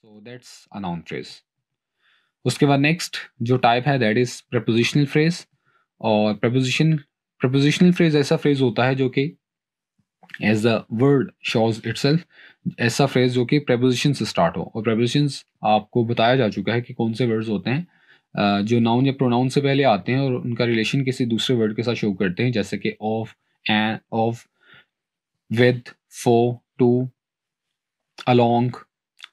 So that's a noun phrase. उसके बाद next जो टाइप है दैट इज प्रपोजिशनल फ्रेज। और प्रपोजिशनल फ्रेज ऐसा फ्रेज होता है जो कि as the word shows itself, ऐसा फ्रेज जो कि प्रपोजिशन से स्टार्ट हो। और प्रपोजिशंस आपको बताया जा चुका है कि कौन से वर्ड्स होते हैं जो नाउन या प्रोनाउन से पहले आते हैं और उनका रिलेशन किसी दूसरे वर्ड के साथ शो करते हैं, जैसे कि of, and, of, with, for, to, along.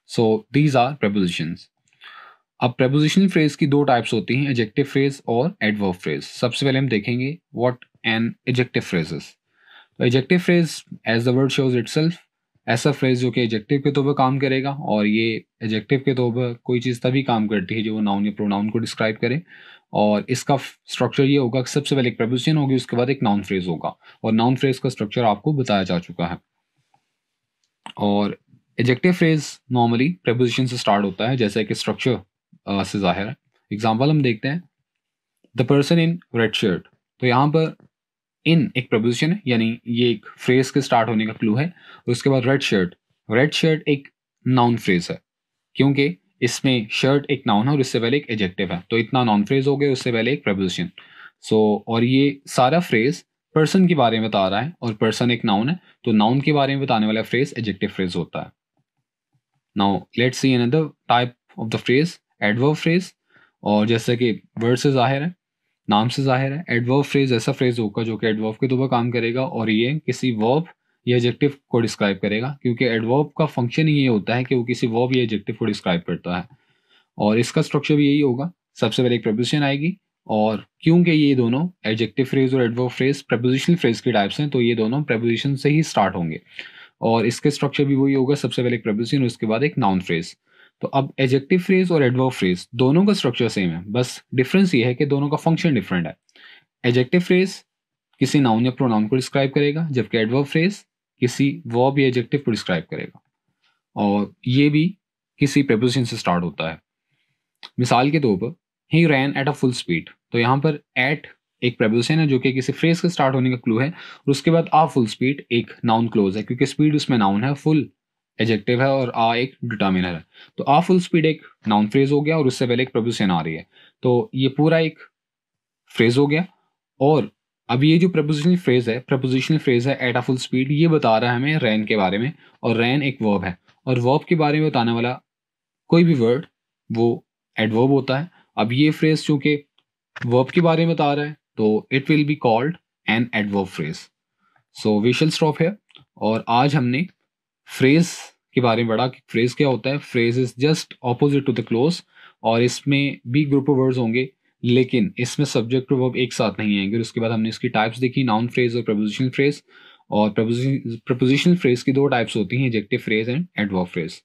So these are prepositions. अब प्रपोजिशनल फ्रेज की दो टाइप्स होती हैं, एडजेक्टिव फ्रेज और एडवर्ब फ्रेज। सबसे पहले हम देखेंगे what an adjective phrase is. तो adjective phrase as the word shows itself, ऐसा फ्रेज जो कि एडजेक्टिव के तौर पर काम करेगा। और ये एडजेक्टिव के तौर पर कोई चीज़ तभी काम करती है जो वो नाउन या प्रोनाउन को डिस्क्राइब करे। और इसका स्ट्रक्चर ये होगा कि सबसे पहले एक प्रपोजिशन होगी, उसके बाद एक नाउन फ्रेज होगा। और नाउन फ्रेज का स्ट्रक्चर आपको बताया जा चुका है। और एडजेक्टिव फ्रेज नॉर्मली प्रपोजिशन से स्टार्ट होता है, जैसे कि स्ट्रक्चर से जाहिर है। एग्जाम्पल हम देखते हैं, the person in red shirt. तो यहाँ पर इन एक प्रपोजिशन है, यानी ये एक फ्रेज के स्टार्ट होने का क्लू है। उसके बाद रेड शर्ट, रेड शर्ट एक नाउन फ्रेज है, क्योंकि इसमें शर्ट एक नाउन है और इससे पहले एक एडजेक्टिव है, तो इतना नाउन फ्रेज हो गया, उससे पहले एक प्रपोजिशन। सो और ये सारा फ्रेज पर्सन के बारे में बता रहा है, और पर्सन एक नाउन है, तो नाउन के बारे में बताने वाला फ्रेज एडजेक्टिव फ्रेज होता है। Now let's see another type of the phrase, adverb phrase. और जैसे कि वर्ड से जाहिर है, नाम से जाहिर है, एडवर्ब फ्रेज ऐसा फ्रेज होगा जो कि एडवर्ब के तौर पर काम करेगा, और ये किसी वर्ब या एडजेक्टिव को डिस्क्राइब करेगा, क्योंकि एडवर्ब का फंक्शन ही ये होता है कि वो किसी वर्ब या एडजेक्टिव को डिस्क्राइब करता है। और इसका स्ट्रक्चर भी यही होगा, सबसे पहले एक प्रपोजिशन आएगी। और क्योंकि ये दोनों एडजेक्टिव फ्रेज और एडवर्ब फ्रेज प्रपोजिशनल फ्रेज के टाइप्स हैं, तो ये दोनों प्रपोजिशन से ही स्टार्ट होंगे। और इसके स्ट्रक्चर भी वही होगा, सबसे पहले एक प्रपोजिशन, उसके बाद एक नाउन फ्रेज। तो अब एडजेक्टिव फ्रेज और एडवर्ब फ्रेज दोनों का स्ट्रक्चर सेम है, बस डिफरेंस ये है कि दोनों का फंक्शन डिफरेंट है। एडजेक्टिव फ्रेज किसी नाउन या प्रोनाउन को डिस्क्राइब करेगा, जबकि एडवर्ब फ्रेज किसी वर्ब या एडजेक्टिव को डिस्क्राइब करेगा। और ये भी किसी प्रपोजिशन से स्टार्ट होता है। मिसाल के तौर पर, ही रैन एट अ फुल स्पीड। तो यहाँ पर एट एक प्रपोजिशन है जो कि किसी फ्रेज के स्टार्ट होने का क्लू है, और उसके बाद आ फुल स्पीड एक नाउन क्लोज है, क्योंकि स्पीड उसमें नाउन है, फुल एडजेक्टिव है, और आ एक डिटर्मिनर है। तो आ फुल स्पीड एक नाउन फ्रेज हो गया, और उससे पहले एक प्रपोजिशन आ रही है, तो ये पूरा एक फ्रेज हो गया। और अब ये जो प्रपोजिशनल फ्रेज है एट अ फुल स्पीड, ये बता रहा है हमें रैन के बारे में, और रैन एक वर्ब है, और वर्ब के बारे में बताने वाला कोई भी वर्ड वो एडवर्ब होता है। अब ये फ्रेज चूंकि वर्ब के बारे में बता रहा है, तो it will be called an adverb phrase. So we shall stop here. और आज हमने फ्रेज के बारे में पढ़ा कि फ्रेज क्या होता है। Phrase is just opposite to the clause, और इसमें भी ग्रुप ऑफ वर्ड्स होंगे, लेकिन इसमें सब्जेक्ट और वर्ब एक साथ नहीं आएंगे। उसके बाद हमने इसकी टाइप्स देखी, नाउन फ्रेज और प्रपोजिशनल फ्रेज। और प्रपोजिशनल फ्रेज की दो टाइप्स होती हैं, adjective phrase and adverb phrase.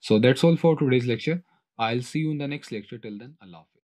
So that's all for today's lecture. I'll see you in the next lecture. Till then, Allah Hafiz.